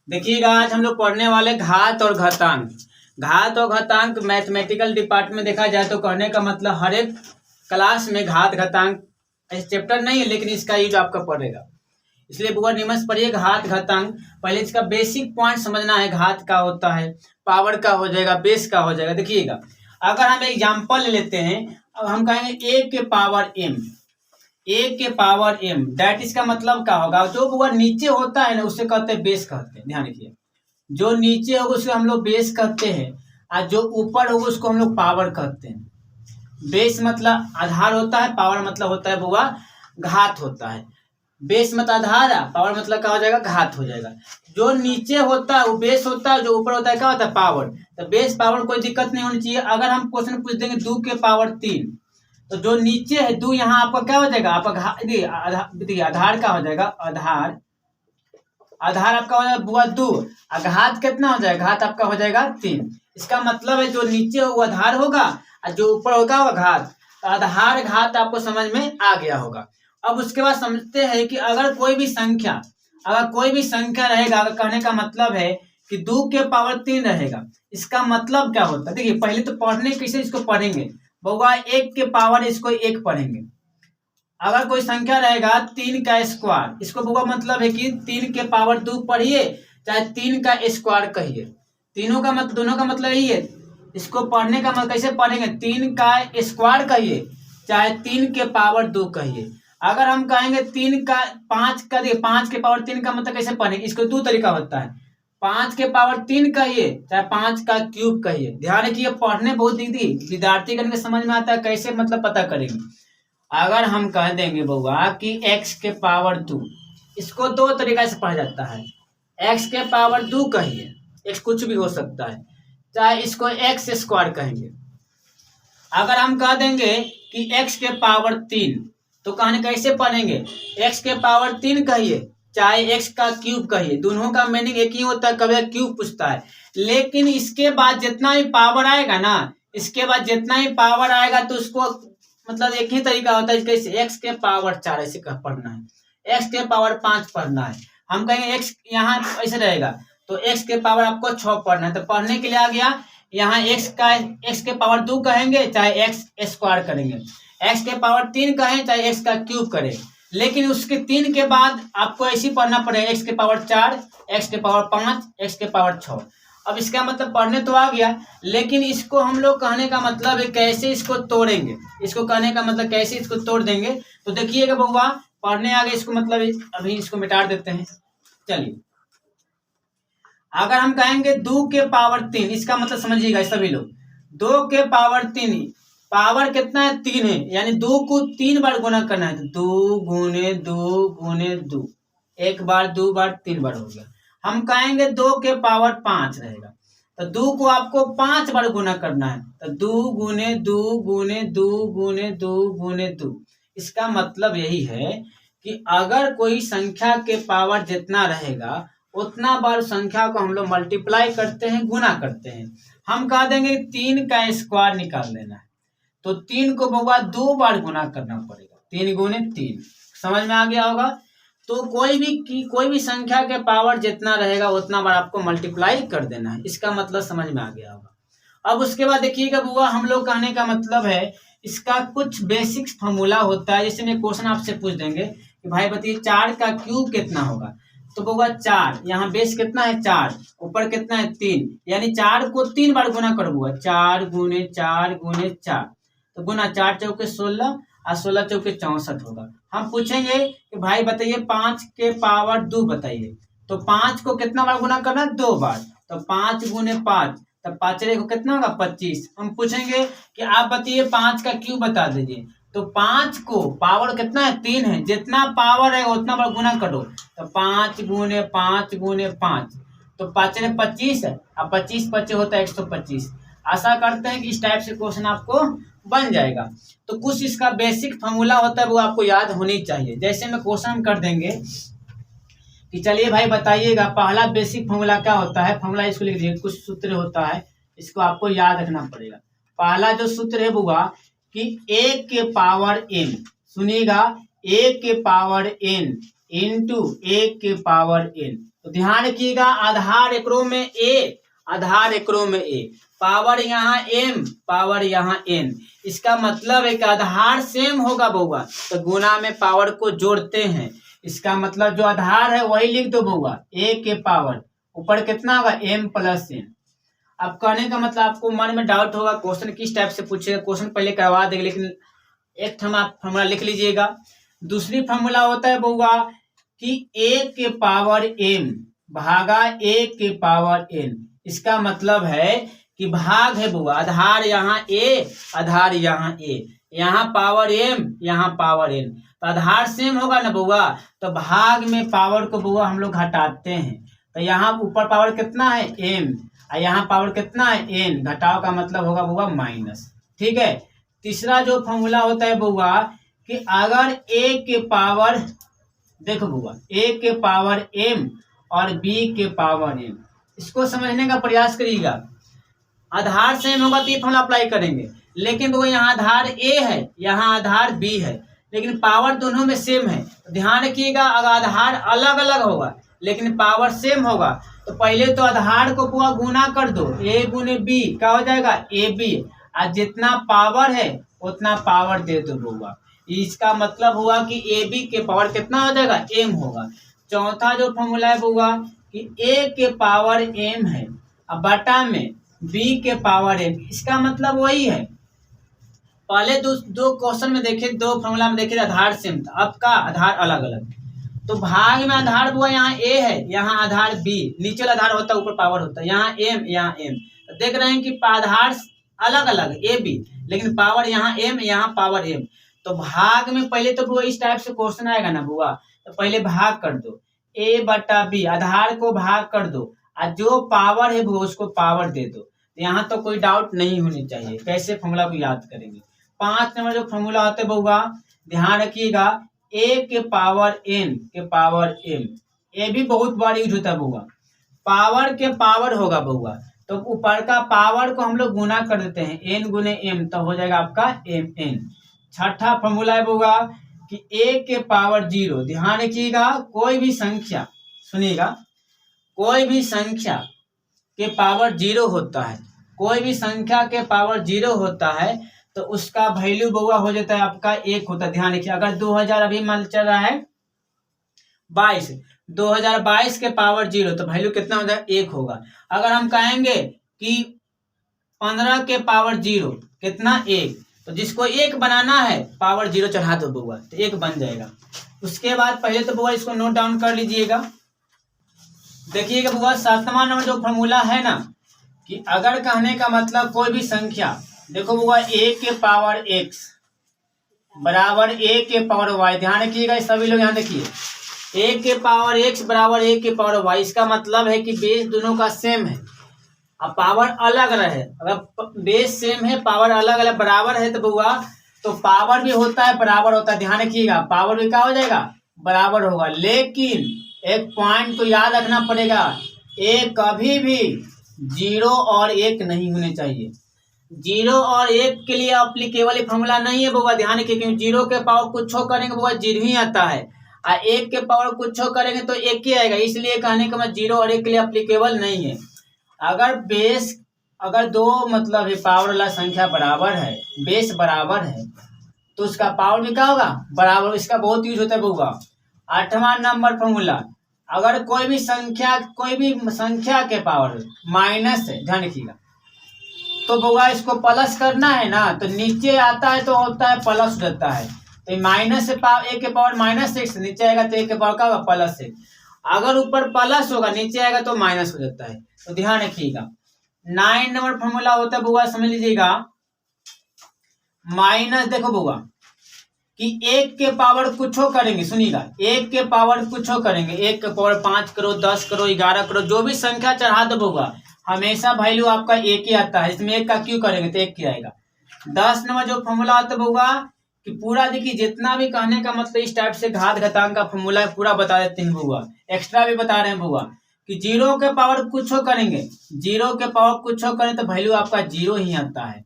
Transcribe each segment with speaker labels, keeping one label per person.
Speaker 1: देखिएगा, आज हम लोग पढ़ने वाले घात और घातांक। घात और घातांक मैथमेटिकल डिपार्टमेंट में देखा जाए तो कहने का मतलब हर एक क्लास में घात घातांक इस चैप्टर नहीं है, लेकिन इसका यूज आपका पड़ेगा। इसलिए बुआ नियम से पढ़िए घात घातांक। पहले इसका बेसिक पॉइंट समझना है। घात का होता है, पावर का हो जाएगा, बेस का हो जाएगा। देखिएगा, अगर हम एग्जाम्पल लेते हैं, अब हम कहेंगे ए के पावर एम। ए के पावर एम डैट इसका मतलब क्या होगा? जो बुआ नीचे होता है ना उसे कहते हैं बेस कहते हैं। ध्यान रखिए, जो नीचे होगा उसको हम लोग बेस कहते हैं, और जो ऊपर होगा उसको हम लोग पावर कहते हैं। बेस मतलब आधार होता है, पावर मतलब होता है बुआ घात होता है। बेस मतलब आधार है, पावर मतलब क्या हो जाएगा? घात हो जाएगा। जो नीचे होता है वो बेस होता है, जो ऊपर होता है क्या होता है? पावर। तो बेस पावर कोई दिक्कत नहीं होनी चाहिए। अगर हम क्वेश्चन पूछ देंगे 2 के पावर 3, तो जो नीचे है 2 यहाँ आपका क्या हो जाएगा? आपका देखिए आधार का हो जाएगा, आधार आपका हो जाएगा बुआ 2, और घात कितना हो जाएगा? घात आपका हो जाएगा 3। इसका मतलब है जो नीचे हो वो आधार होगा, और जो ऊपर होगा वो घात। तो आधार घात आपको समझ में आ गया होगा। अब उसके बाद समझते हैं कि अगर कोई भी संख्या रहेगा, अगर कहने का मतलब है कि 2 के पावर 3 रहेगा, इसका मतलब क्या होता है? देखिए, पहले तो पढ़ने कैसे इसको पढ़ेंगे बउआ, 1 के पावर इसको 1 पढ़ेंगे। अगर कोई संख्या रहेगा 3 का स्क्वायर, इसको बउआ मतलब है कि 3 के पावर 2 पढ़िए, चाहे 3 का स्क्वायर कहिए। तीनों का मतलब, दोनों का मतलब यही है। इसको पढ़ने का मतलब कैसे पढ़ेंगे? 3 का स्क्वायर कहिए, चाहे 3 के पावर 2 कहिए। अगर हम कहेंगे 5 के पावर 3 का मतलब कैसे पढ़ेंगे? इसको 2 तरीका होता है। 5 के पावर 3 कहिए, चाहे 5 का क्यूब कहिए। ध्यान रखिए, पढ़ने बहुत दीदी विद्यार्थी करने समझ में आता है, कैसे मतलब पता करेंगे। अगर हम कह देंगे बउआ कि x के पावर 2, इसको 2 तरीका से पढ़ा जाता है। x के पावर 2 कहिए, x कुछ भी हो सकता है, चाहे इसको x स्क्वायर कहेंगे। अगर हम कह देंगे कि x के पावर 3, तो कहने कैसे पढ़ेंगे? x के पावर 3 कहिए, चाहे x का क्यूब कहिए। दोनों का मीनिंग एक ही होता है, कभी क्यूब पूछता है। लेकिन इसके बाद जितना भी पावर आएगा ना, तो उसको मतलब एक ही तरीका होता है। कैसे? x के पावर 4 ऐसे पढ़ना है, x के पावर 5 पढ़ना है। हम कहेंगे x यहाँ ऐसे रहेगा, तो x के पावर आपको 6 पढ़ना है। तो पढ़ने के लिए आ गया यहाँ x के पावर 2 कहेंगे, चाहे x स्क्वायर करेंगे। x के पावर 3 कहें, चाहे x का क्यूब करें। लेकिन उसके 3 के बाद आपको ऐसे पढ़ना पड़ेगा, x के पावर 4, x के पावर 5, x के पावर 6। अब इसका मतलब पढ़ने तो आ गया, लेकिन इसको हम लोग कहने का मतलब है कैसे इसको तोड़ेंगे। इसको कहने का मतलब कैसे इसको तोड़ देंगे, तो देखिएगा बउआ, पढ़ने आ गए। इसको मतलब अभी इसको मिटा देते हैं। चलिए, अगर हम कहेंगे 2 के पावर 3, इसका मतलब समझिएगा सभी लोग। 2 के पावर 3, पावर कितना है? 3 है, यानी 2 को 3 बार गुना करना है। तो 2 गुने 2 गुने 2, 1 बार, 2 बार, 3 बार हो गया। हम कहेंगे 2 के पावर 5 रहेगा, तो 2 को आपको 5 बार गुना करना है। तो 2 गुने 2 गुने 2 गुने 2 गुने 2। इसका मतलब यही है कि अगर कोई संख्या के पावर जितना रहेगा, उतना बार संख्या को हम लोग मल्टीप्लाई करते हैं, गुना करते हैं। हम कह देंगे 3 का स्क्वायर निकाल लेना है, तो 3 को बउआ 2 बार गुना करना पड़ेगा। 3 गुने 3, समझ में आ गया होगा। तो कोई भी संख्या के पावर जितना रहेगा उतना बार आपको मल्टीप्लाई कर देना है। इसका मतलब समझ में आ गया होगा। अब उसके बाद देखिएगा बुआ, हम लोग कहने का मतलब है इसका कुछ बेसिक फॉर्मूला होता है। जैसे मैं क्वेश्चन आपसे पूछ देंगे कि भाई बताइए 4 का क्यूब कितना होगा, तो बउआ 4, यहाँ बेस कितना है? 4, ऊपर कितना है? 3, यानी 4 को 3 बार गुना कर बुआ। 4 गुने 4 गुने 4, तो गुना 4 चौके 16 और 16 चौके 64 होगा। हम पूछेंगे कि भाई बताइए 5 के पावर 2 बताइए, तो 5 को कितना बार गुना करना? 2 बार। तो 5 गुने 5, तब 5 को कितना होगा? 25। हम पूछेंगे कि आप बताइए 5 का क्यूब बता दीजिए, तो 5 को पावर कितना है? 3 है, जितना पावर है उतना बार गुना करो। तो 5 गुने 5 गुने 5, तो 5 में 25 है, अब 25 25 होता है 125। आशा करते हैं कि इस टाइप से क्वेश्चन आपको बन जाएगा। तो कुछ इसका बेसिक फॉर्मूला होता है, वो आपको याद होनी चाहिए। जैसे में क्वेश्चन कर देंगे कि चलिए भाई बताइएगा, पहला बेसिक फॉर्मूला क्या होता है? फॉर्मूला इसको लिख लीजिए, कुछ सूत्र होता है, इसको आपको याद रखना पड़ेगा। पहला जो सूत्र है बुआ कि a के पावर n, सुनिएगा, a के पावर n इंटू a के पावर n, तो ध्यान रखिएगा, आधार एकरो में ए, आधार एकरो में ए, पावर यहाँ m, पावर यहाँ n। इसका मतलब है कि आधार सेम होगा बउआ, तो गुना में पावर को जोड़ते हैं। इसका मतलब जो आधार है वही लिख दो बउआ, a के पावर ऊपर कितना होगा m प्लस n। अब कहने का मतलब आपको मन में डाउट होगा क्वेश्चन किस टाइप से पूछेगा, क्वेश्चन पहले करवा देंगे, लेकिन एक ठम आप फॉर्मूला लिख लीजिएगा। दूसरी फॉर्मूला होता है बउआ कि a के पावर m भागा a के पावर n। इसका मतलब है कि भाग है बउआ, आधार यहाँ a, आधार यहाँ a, यहाँ पावर m, यहाँ पावर n, तो आधार सेम होगा ना बउआ, तो भाग में पावर को बउआ हम लोग घटाते हैं। तो यहाँ ऊपर पावर कितना है m और यहाँ पावर कितना है n, घटाव का मतलब होगा बउआ माइनस। ठीक है। तीसरा जो फॉर्मूला होता है बउआ कि अगर a के पावर, देखो बउआ, a के पावर m और b के पावर m, इसको समझने का प्रयास करिएगा। आधार सेम होगा तो ये फॉर्मूला अप्लाई करेंगे, लेकिन वो यहाँ आधार a है, यहाँ आधार b है, लेकिन पावर दोनों में सेम है। तो ध्यान रखिएगा, अगर आधार अलग अलग होगा लेकिन पावर सेम होगा तो पहले तो आधार को पूरा गुना कर दो, a गुने b क्या हो जाएगा ab, और जितना पावर है उतना पावर दे दो बउआ। इसका मतलब हुआ कि ab के पावर कितना हो जाएगा m होगा। चौथा जो फॉर्मूला है बउआ कि a के पावर m है अब बटा में b के पावर m, इसका मतलब वही है। पहले दो क्वेश्चन में देखे, दो फॉर्मूला में देखे आधार सेम था, अब का आधार अलग अलग। तो भाग में आधार बुआ यहाँ a है, यहाँ आधार b, नीचे आधार होता है ऊपर पावर होता है, यहाँ m, यहाँ m। तो देख रहे हैं कि आधार अलग अलग a b, लेकिन पावर यहाँ m, यहाँ पावर m। तो भाग में पहले तो बुआ इस टाइप से क्वेश्चन आएगा ना बुआ, तो पहले भाग कर दो, a बटा b, आधार को भाग कर दो और जो पावर है बुआ उसको पावर दे दो। यहाँ तो कोई डाउट नहीं होनी चाहिए कैसे फॉर्मूला को याद करेंगे। 5 नंबर जो फॉर्मूला होता है बउआ, ध्यान रखिएगा, a के पावर n के पावर m, ये भी बहुत बार यूज होता है बउआ। पावर के पावर होगा बउआ, तो ऊपर का पावर को हम लोग गुना कर देते हैं, n गुने m, तो हो जाएगा आपका mn। छठा फॉर्मूला है बउआ कि a के पावर 0, ध्यान रखिएगा, कोई भी संख्या, सुनिएगा, कोई भी संख्या के पावर 0 होता है, कोई भी संख्या के पावर 0 होता है तो उसका वैल्यू बउआ हो जाता है आपका 1 होता है। ध्यान रखिए, अगर 2000 अभी मान चल रहा है 22, 2022 के पावर 0 तो वैल्यू कितना होता है 1 होगा। अगर हम कहेंगे कि 15 के पावर 0 कितना 1, तो जिसको 1 बनाना है पावर 0 चढ़ा दो बउआ, तो 1 बन जाएगा। उसके बाद पहले तो बउआ इसको नोट डाउन कर लीजिएगा। देखिएगा बउआ, 7वां नंबर जो फॉर्मूला है ना कि अगर कहने का मतलब कोई भी संख्या, देखो बउआ, a के पावर x बराबर a के पावर y, ध्यान रखिएगा सभी लोग, यहाँ देखिए, a के पावर x बराबर a के पावर y, इसका मतलब है कि बेस दोनों का सेम है अब पावर अलग रहे। अगर बेस सेम है पावर अलग अलग बराबर है तो बउआ तो पावर भी होता है बराबर होता है। ध्यान रखिएगा, पावर भी क्या हो जाएगा बराबर होगा, लेकिन एक पॉइंट को याद रखना पड़ेगा, a कभी भी 0 और 1 नहीं होने चाहिए। 0 और 1 के लिए अप्लीकेबल फॉर्मूला नहीं है बउआ, ध्यान रखिए, क्योंकि 0 के पावर कुछ करेंगे बउआ 0 ही आता है, और 1 के पावर कुछ करेंगे तो 1 ही आएगा, इसलिए कहने का मतलब 0 और 1 के लिए अप्लीकेबल नहीं है। अगर दो मतलब है पावर वाला संख्या बराबर है, बेस बराबर है, तो उसका पावर भी क्या होगा बराबर, इसका बहुत यूज होता है बउआ। 8वां नंबर फॉर्मूला, अगर कोई भी संख्या के पावर माइनस है, ध्यान रखिएगा, तो बउआ इसको प्लस करना है ना, तो नीचे आता है तो होता है प्लस हो जाता है, तो माइनस से a के पावर -x, नीचे आएगा तो a के पावर का होगा +x। अगर ऊपर प्लस होगा नीचे आएगा तो माइनस हो जाता है, तो ध्यान रखिएगा। 9 नंबर फॉर्मूला होता है बउआ, समझ लीजिएगा, माइनस, देखो बउआ कि 1 के पावर कुछ करेंगे, सुनिएगा, 1 के पावर कुछ करेंगे, 1 के पावर 5 करो, 10 करो, 11 करो, जो भी संख्या चढ़ा दो बउआ, हमेशा वैल्यू आपका 1 ही आता है, इसमें 1 का क्यों करेंगे तो 1 ही आएगा। 10 नंबर जो फॉर्मूला आता है बउआ कि पूरा देखिए, जितना भी कहने का मतलब इस टाइप से घात घातांक का फॉर्मूला है पूरा बता देते हैं बउआ, एक्स्ट्रा भी बता रहे हैं बउआ कि 0 के पावर कुछ करेंगे, 0 के पावर कुछ करें तो वैल्यू आपका 0 ही आता है।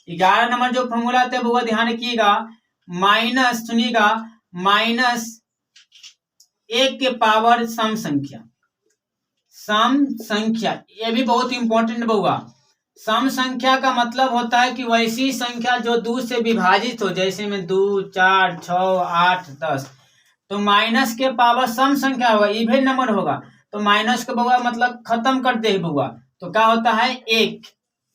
Speaker 1: 11 नंबर जो फॉर्मूला आता है बउआ, ध्यान रखिएगा, माइनस, सुनिएगा, -1 के पावर सम संख्या, सम संख्या, ये भी बहुत इंपॉर्टेंट बउआ। सम संख्या का मतलब होता है कि वैसी संख्या जो 2 से विभाजित हो, जैसे में 2, 4, 6, 8, 10। तो माइनस के पावर सम संख्या होगा, इवन नंबर होगा, तो माइनस को बउआ मतलब खत्म कर दे बउआ, तो क्या होता है 1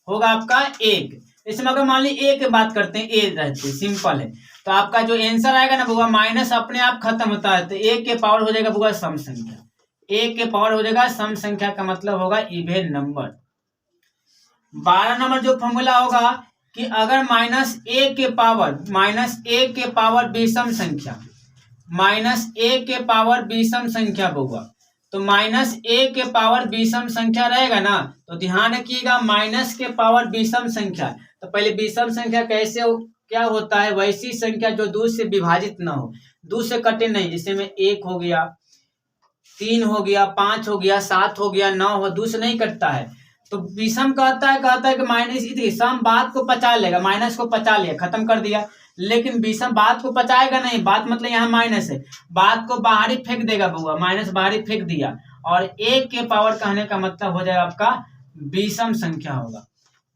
Speaker 1: होगा आपका 1। इसमें अगर मान ली ए की बात करते हैं, ए रहती है, सिंपल है, तो आपका जो आंसर आएगा ना बउआ, माइनस अपने आप खत्म होता है, तो 1 के पावर हो जाएगा बउआ सम संख्या। 1 के पावर हो जाएगा सम संख्या का मतलब होगा इवन नंबर। 12 नंबर जो फॉर्मूला होगा कि अगर माइनस ए के पावर विषम संख्या, माइनस ए के पावर विषम संख्या बउआ, तो माइनस ए के पावर विषम संख्या रहेगा ना, तो ध्यान रखिएगा माइनस के पावर विषम संख्या। तो पहले विषम संख्या कैसे क्या होता है, वैसी संख्या जो 2 से विभाजित ना हो, 2 से कटे नहीं, जिससे में 1 हो गया, 3 हो गया, 5 हो गया, 7 हो गया, 9 हो, 2 से नहीं कटता है। तो विषम कहता है कि माइनस इतनी सम बात को पचा लेगा, माइनस को पचा लिया, खत्म कर दिया, लेकिन विषम बात को पचाएगा नहीं, बात मतलब यहाँ माइनस है, बात को बाहर ही फेंक देगा बउआ, माइनस बाहर ही फेंक दिया, और 1 के पावर कहने का मतलब हो जाएगा आपका विषम संख्या होगा।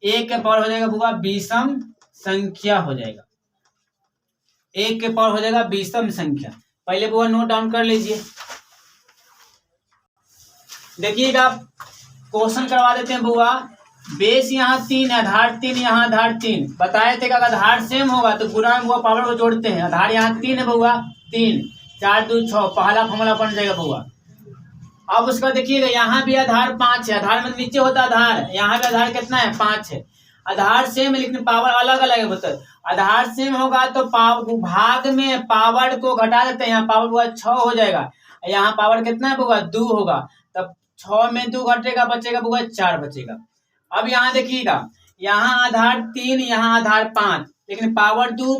Speaker 1: 1 के पावर हो जाएगा बउआ विषम संख्या हो जाएगा, 1 के पावर हो जाएगा विषम संख्या। पहले बउआ नोट डाउन कर लीजिए। देखिएगा क्वेश्चन करवा देते हैं बउआ। बेस यहाँ 3 है, आधार 3, यहाँ आधार 3। बताए थे कि अगर आधार सेम होगा तो गुणा में बउआ पावर को जोड़ते हैं। आधार यहाँ 3 है बउआ, 3, 4 2 6, पहला फॉर्मूला बन जाएगा बउआ। अब उसका देखिएगा यहाँ भी आधार 5 है, आधार में नीचे होता आधार, यहाँ भी आधार कितना है 5 है। आधार सेम है लेकिन पावर अलग अलग है। बताओ आधार सेम होगा तो भाग में पावर को घटा देते हैं, यहाँ पावर बउआ 6 हो जाएगा, यहाँ पावर कितना है बउआ 2 होगा, तब 6 में 2 घटेगा, बचेगा बउआ 4 बचेगा। अब यहाँ देखिएगा यहाँ आधार 3, यहाँ आधार 5, लेकिन पावर 2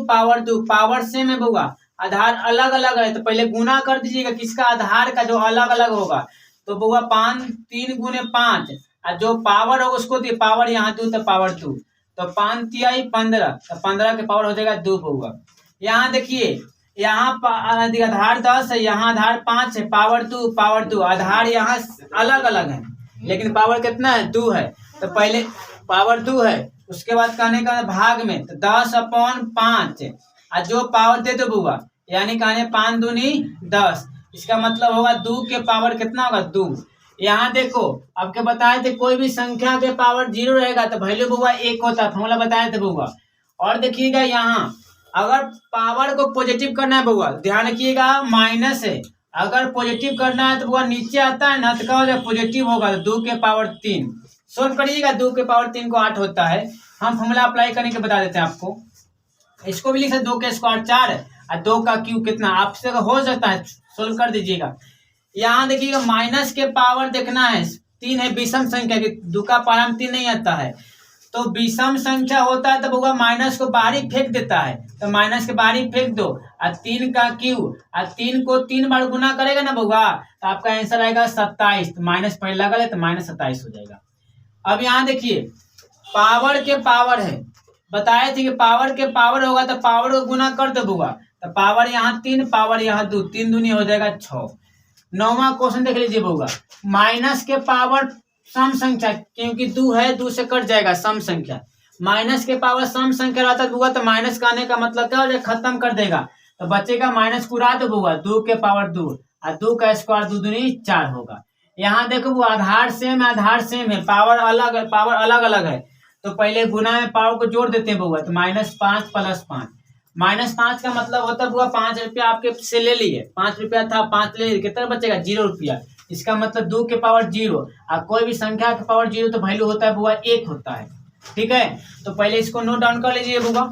Speaker 1: पावर सेम है बउआ, आधार अलग अलग है, तो पहले गुना कर दीजिएगा किसका आधार का जो अलग अलग होगा, तो बउआ 3 गुने 5, और जो पावर होगा उसको दिए, पावर यहाँ 2 तो पावर 2, तो 5 तिहाई 15, तो 15 के पावर हो जाएगा 2 बउआ। यहाँ देखिए यहाँ आधार 10 है, यहाँ आधार 5 है, पावर 2 आधार यहाँ अलग अलग है लेकिन पावर कितना है 2 है, तो पहले पावर 2 है, उसके बाद कहने का भाग में तो 10/5, और जो पावर दे दो बउआ, यानी कहने 5 दूनी 10, इसका मतलब होगा 2 के पावर कितना होगा 2। यहाँ देखो आपके बताए थे कोई भी संख्या के पावर 0 रहेगा तो वैल्यू बउआ 1 होता है, फॉर्मूला बताए थे बउआ। और देखिएगा यहाँ अगर पावर को पॉजिटिव करना है बउआ, ध्यान रखिएगा माइनस है, अगर पॉजिटिव करना है तो बउआ नीचे आता है ना, तो क्या हो जाएगा पॉजिटिव होगा, तो 2 के पावर 3 सोल्व करिएगा, 2 के पावर 3 को 8 होता है। हम फॉर्मूला अप्लाई करने के बता देते हैं आपको, इसको भी लिख सकते 2 के स्क्वायर 4 और 2 का क्यूब कितना, आपसे हो सकता है सोल्व कर दीजिएगा। यहाँ देखिएगा माइनस के पावर देखना है, 3 है विषम संख्या की, 2 का पावर में 3 नहीं आता है, तो विषम संख्या होता है तो बउआ माइनस को बाहर ही फेंक देता है, तो माइनस के बाहर ही फेंक दो, और 3 का क्यूब, और 3 को 3 बार गुना करेगा ना बउआ, तो आपका आंसर आएगा 27, तो माइनस पहले लगा ले तो माइनस 27 हो जाएगा। अब यहाँ देखिए पावर के पावर है, बताए थे कि पावर के पावर होगा तो पावर को गुना कर दो बउआ, तो पावर यहाँ 3 पावर यहाँ 2, 3 दूनी हो जाएगा 6। 9वां क्वेश्चन देख लीजिए बउआ, माइनस के पावर सम संख्या, क्योंकि 2 है 2 से कट जाएगा सम संख्या, माइनस के पावर सम संख्या रहता है बउआ, तो माइनस का आने का मतलब क्या हो जाएगा खत्म कर देगा, तो बचेगा माइनस को उड़ा दो बउआ, 2 के पावर 2 और 2 का स्क्वायर 2 दूनी 4 होगा। यहाँ देखो वो आधार सेम है, पावर अलग अलग है, तो पहले गुना में पावर को जोड़ देते हैं बउआ, तो -5 + 5, -5 का मतलब होता है बउआ 5 रुपया आपके से ले लिए, 5 रुपया था 5 ले लिए, कितना बचेगा 0 रुपया, इसका मतलब 2 के पावर 0, और कोई भी संख्या के पावर 0 तो वैल्यू होता है बउआ 1 होता है। ठीक है, तो पहले इसको नोट डाउन कर लीजिए बउआ।